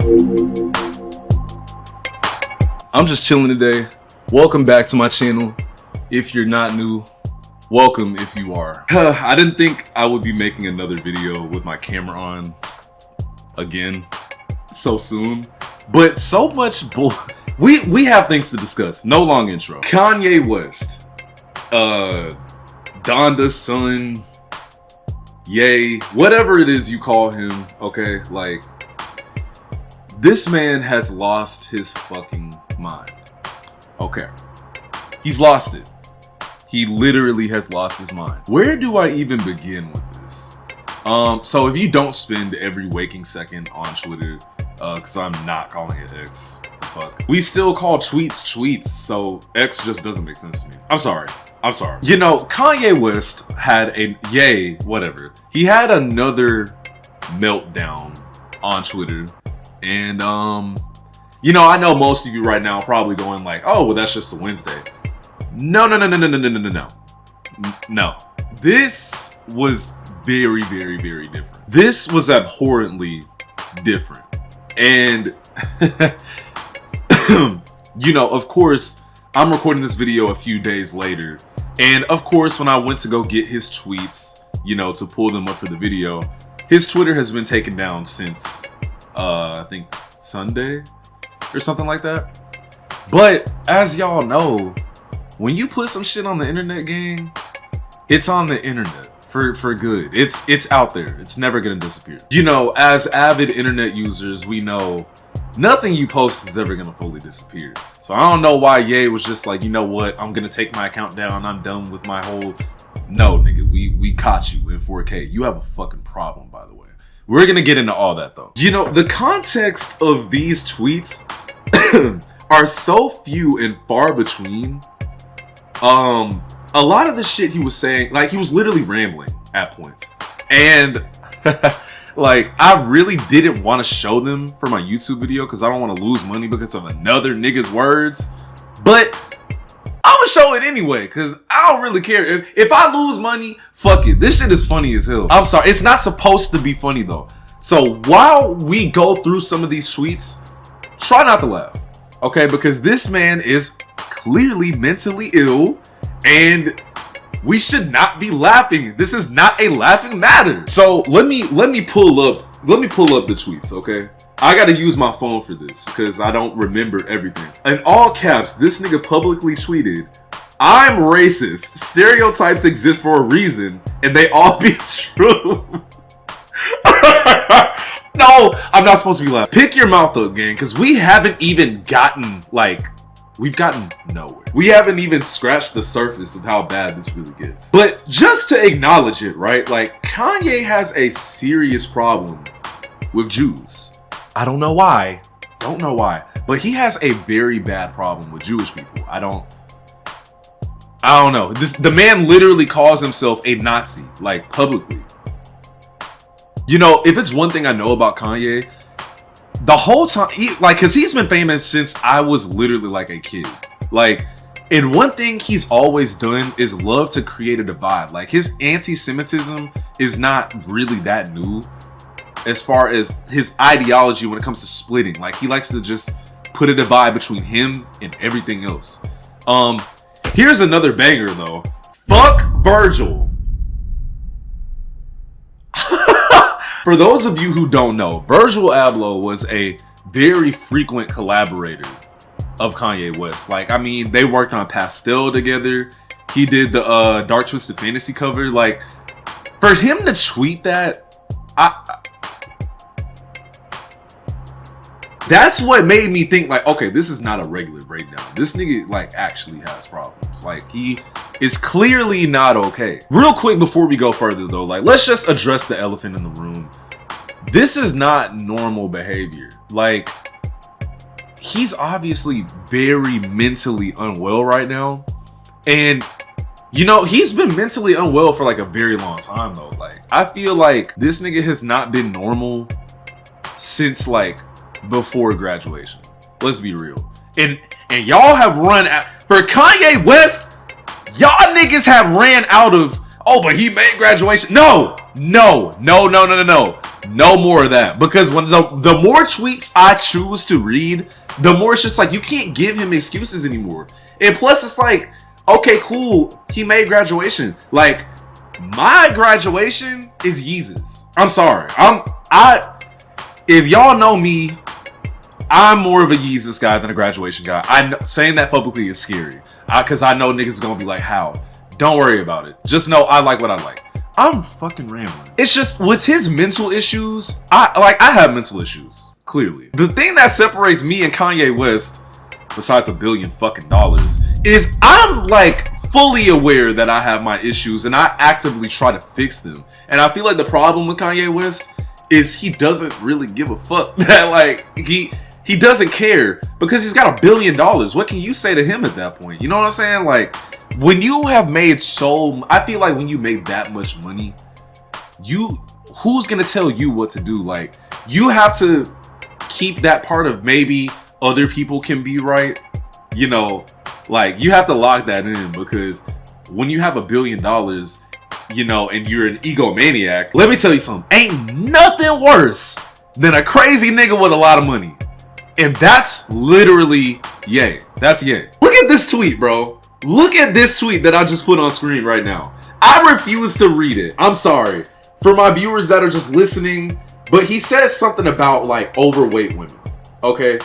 I'm just chilling today. Welcome back to my channel. If you're not new, welcome if you are. I didn't think I would be making another video with my camera on again so soon, but so much we have things to discuss. No long intro. Kanye West, Donda's son, Ye, whatever it is you call him, okay? Like, this man has lost his fucking mind. Okay. He's lost it. He literally has lost his mind. Where do I even begin with this? So if you don't spend every waking second on Twitter, because I'm not calling it X, fuck. We still call tweets tweets, so X just doesn't make sense to me. I'm sorry. You know, Kanye West had whatever. He had another meltdown on Twitter. And, you know, I know most of you right now are probably going like, oh, well, that's just a Wednesday. No. This was very, very, very different. This was abhorrently different. And, you know, of course, I'm recording this video a few days later. And of course, when I went to go get his tweets, you know, to pull them up for the video, his Twitter has been taken down since, I think Sunday or something like that. But as y'all know, when you put some shit on the internet, gang, it's on the internet for good. It's out there. It's never gonna disappear. You know, as avid internet users, we know nothing you post is ever gonna fully disappear. So I don't know why Ye was just like, you know what, I'm gonna take my account down. I'm done with my whole. No, nigga, we caught you in 4K. You have a fucking problem, by the way. We're gonna get into all that though. You know, the context of these tweets are so few and far between. A lot of the shit he was saying, like, he was literally rambling at points. And like, I really didn't want to show them for my YouTube video because I don't want to lose money because of another nigga's words. But I'm gonna show it anyway because I don't really care. If I lose money, fuck it. This shit is funny as hell. I'm sorry. It's not supposed to be funny though. So while we go through some of these tweets, try not to laugh. Okay? Because this man is clearly mentally ill and we should not be laughing. This is not a laughing matter. So let me pull up the tweets, okay? I gotta use my phone for this because I don't remember everything. In all caps, this nigga publicly tweeted, "I'm racist. Stereotypes exist for a reason, and they all be true." No, I'm not supposed to be laughing. Pick your mouth up, gang, because we haven't even gotten, like, we've gotten nowhere. We haven't even scratched the surface of how bad this really gets. But just to acknowledge it, right? Like, Kanye has a serious problem with Jews. I don't know why. But he has a very bad problem with Jewish people. I don't know. The man literally calls himself a Nazi, like, publicly. You know, if it's one thing I know about Kanye, the whole time, cause he's been famous since I was literally like a kid. Like, and one thing he's always done is love to create a divide. Like, his anti-Semitism is not really that new as far as his ideology when it comes to splitting. Like, he likes to just put a divide between him and everything else. Here's another banger though. Fuck Virgil. For those of you who don't know, Virgil Abloh was a very frequent collaborator of Kanye West. Like, I mean, they worked on Pastel together. He did the Dark Twisted Fantasy cover. Like, for him to tweet that, that's what made me think, like, okay, this is not a regular breakdown. This nigga, like, actually has problems. Like, he is clearly not okay. Real quick before we go further though, like, let's just address the elephant in the room. This is not normal behavior. Like, he's obviously very mentally unwell right now. And, you know, he's been mentally unwell for like a very long time though. Like, I feel like this nigga has not been normal since like before graduation. Let's be real. And y'all have run out for Kanye West. Y'all niggas have ran out of, oh, but he made graduation. No, No more of that. Because when the more tweets I choose to read, the more it's just like, you can't give him excuses anymore. And plus it's like, okay, cool, he made graduation. Like, my graduation is Yeezus. I'm sorry. If y'all know me, I'm more of a Yeezus guy than a graduation guy. Saying that publicly is scary. Cause I know niggas is gonna be like, how? Don't worry about it. Just know I like what I like. I'm fucking rambling. It's just with his mental issues, I have mental issues, clearly. The thing that separates me and Kanye West, besides $1 billion fucking dollars, is I'm like fully aware that I have my issues and I actively try to fix them. And I feel like the problem with Kanye West is he doesn't really give a fuck. That like he doesn't care because he's got $1 billion. What can you say to him at that point? You know what I'm saying? Like, when you have made I feel like when you made that much money, who's gonna tell you what to do? Like, you have to keep that part of maybe other people can be right. You know, like, you have to lock that in, because when you have $1 billion, you know, and you're an egomaniac, let me tell you something, ain't nothing worse than a crazy nigga with a lot of money. And that's literally Ye. That's Ye. Look at this tweet, bro. Look at this tweet that I just put on screen right now. I refuse to read it. I'm sorry. For my viewers that are just listening, but he says something about like overweight women. Okay?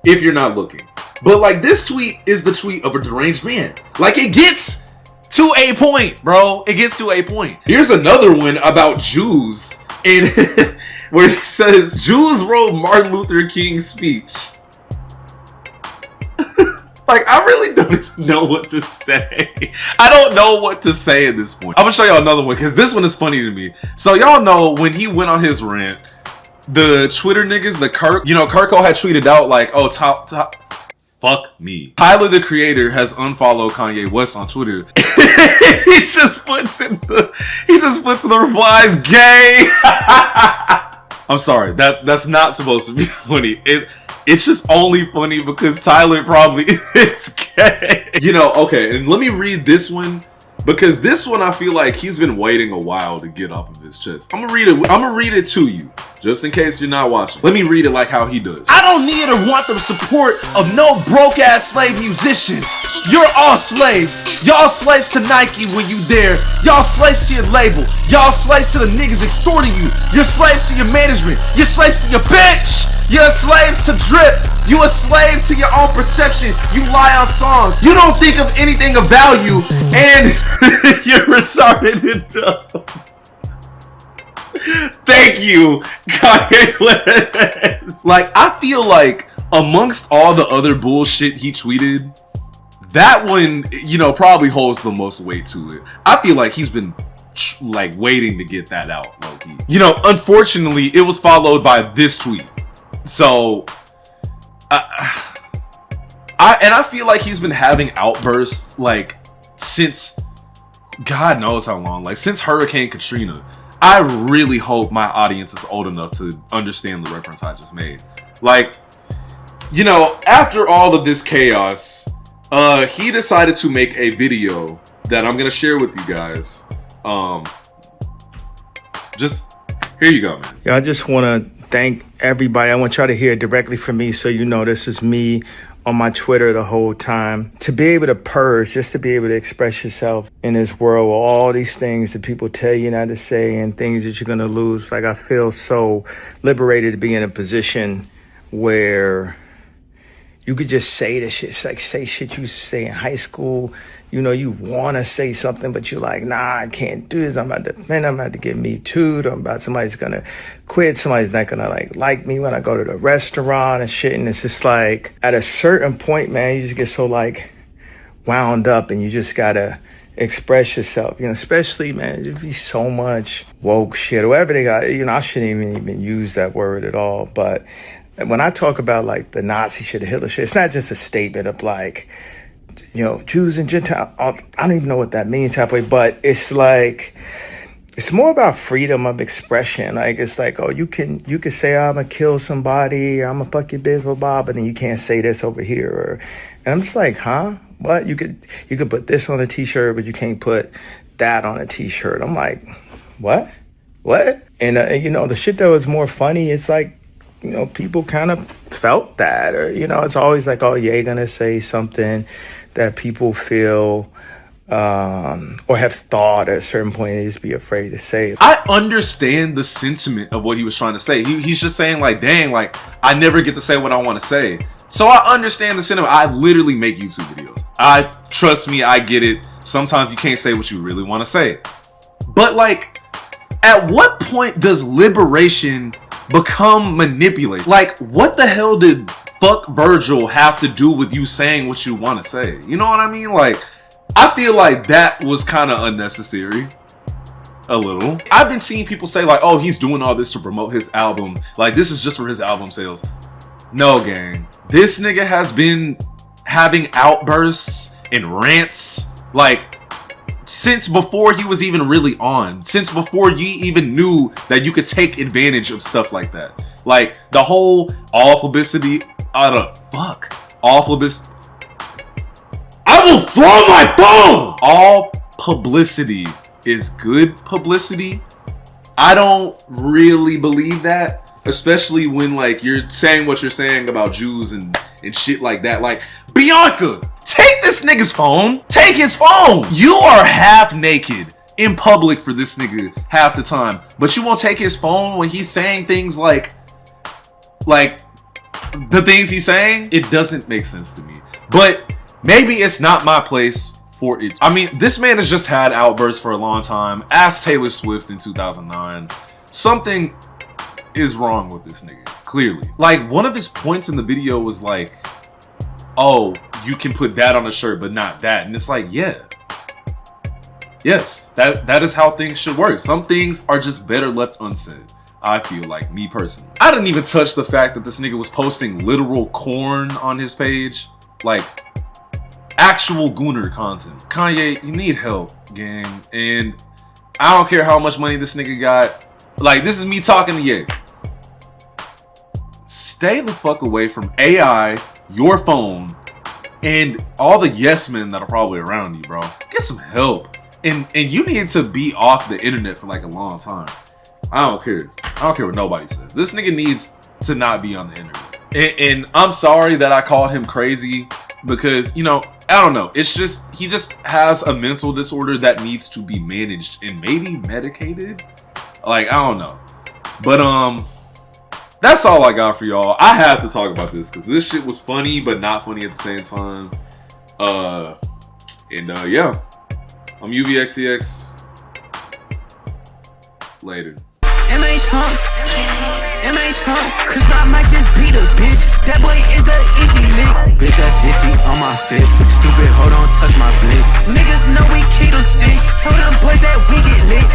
If you're not looking. But like, this tweet is the tweet of a deranged man. Like, it gets to a point, bro. It gets to a point. Here's another one about Jews. And where he says, Jews wrote Martin Luther King's speech. Like, I really don't even know what to say. I don't know what to say at this point. I'm gonna show y'all another one, because this one is funny to me. So y'all know when he went on his rant, the Twitter niggas, the Kirk, you know, Kirko had tweeted out like, oh, fuck me. Tyler, the Creator, has unfollowed Kanye West on Twitter. he just puts the replies, gay. I'm sorry, that's not supposed to be funny. It's just only funny because Tyler probably is gay. You know, okay, and let me read this one, because this one I feel like he's been waiting a while to get off of his chest. I'm gonna read it to you, just in case you're not watching. Let me read it like how he does. I don't need or want the support of no broke-ass slave musicians. You're all slaves. Y'all slaves to Nike when you dare. Y'all slaves to your label. Y'all slaves to the niggas extorting you. You're slaves to your management. You're slaves to your bitch. You're slaves to drip. You a slave to your own perception. You lie on songs. You don't think of anything of value, and you're retarded and dumb. Thank you, Kanye West. Like, I feel like amongst all the other bullshit he tweeted, that one, you know, probably holds the most weight to it. I feel like he's been like waiting to get that out, low-key. You know, unfortunately, it was followed by this tweet. So, I feel like he's been having outbursts like since God knows how long, like since Hurricane Katrina. I really hope my audience is old enough to understand the reference I just made. Like, you know, after all of this chaos, he decided to make a video that I'm gonna share with you guys. Just here you go, man. Yeah, I just want to thank everybody. I want y'all to hear it directly from me, so you know this is me on my Twitter the whole time. To be able to purge, just to be able to express yourself in this world with all these things that people tell you not to say and things that you're going to lose. Like, I feel so liberated to be in a position where you could just say this shit. It's like, say shit you used to say in high school. You know, you want to say something, but you're like, nah, I can't do this. I'm about to get me too. Somebody's going to quit. Somebody's not going to like me when I go to the restaurant and shit. And it's just like, at a certain point, man, you just get so like wound up and you just got to express yourself, you know, especially, man, there's be so much woke shit or whatever they got. You know, I shouldn't even use that word at all. But when I talk about like the Nazi shit, the Hitler shit, it's not just a statement of like, you know, Jews and Gentiles. I don't even know what that means halfway, but it's like, it's more about freedom of expression. Like, it's like, oh, you can say I'm gonna kill somebody, I'm gonna fuck your bitch, blah, blah, but then you can't say this over here. And I'm just like, huh? What? You could put this on a t-shirt, but you can't put that on a t-shirt. I'm like, what? what? And you know, the shit that was more funny, it's like, you know, people kind of felt that, or, you know, it's always like, oh, Ye gonna say something that people feel or have thought at a certain point, they just be afraid to say. I understand the sentiment of what he was trying to say. He's just saying like, dang, like I never get to say what I want to say. So I understand the sentiment. I literally make YouTube videos. Trust me, I get it. Sometimes you can't say what you really want to say. But like, at what point does liberation become manipulated? Like, what the hell did fuck Virgil have to do with you saying what you want to say? You know what I mean? Like, I feel like that was kind of unnecessary. A little. I've been seeing people say like, oh, he's doing all this to promote his album. Like, this is just for his album sales. No, gang. This nigga has been having outbursts and rants like since before he was even really on. Since before you even knew that you could take advantage of stuff like that. Like the whole all publicity. All publicity. I will throw my phone! All publicity is good publicity. I don't really believe that. Especially when like you're saying what you're saying about Jews and shit like that. Like, Bianca, take this nigga's phone. Take his phone. You are half naked in public for this nigga half the time. But you won't take his phone when he's saying things like the things he's saying? It doesn't make sense to me. But maybe it's not my place for it. I mean, this man has just had outbursts for a long time. Ask Taylor Swift in 2009. Something is wrong with this nigga, clearly. Like, one of his points in the video was like, oh, you can put that on a shirt but not that. And it's like, yeah. Yes, that is how things should work. Some things are just better left unsaid. I feel like, me personally. I didn't even touch the fact that this nigga was posting literal corn on his page. Like, actual gooner content. Kanye, you need help, gang. And I don't care how much money this nigga got. Like, this is me talking to Ye. Stay the fuck away from AI, your phone, and all the yes men that are probably around you, bro. Get some help. And you need to be off the internet for like a long time. I don't care. I don't care what nobody says. This nigga needs to not be on the internet. And I'm sorry that I called him crazy because, you know, I don't know. It's just, he just has a mental disorder that needs to be managed and maybe medicated. Like, I don't know. But, that's all I got for y'all. I had to talk about this because this shit was funny, but not funny at the same time. Yeah. I'm UVXCX. Later. MH hump, Chris Rock might just beat a bitch. That boy is a easy lick. Bitch, that's hissy on my fit. Stupid, hold on, touch my blick. Niggas know we keto sticks. Told them boys that we get lit.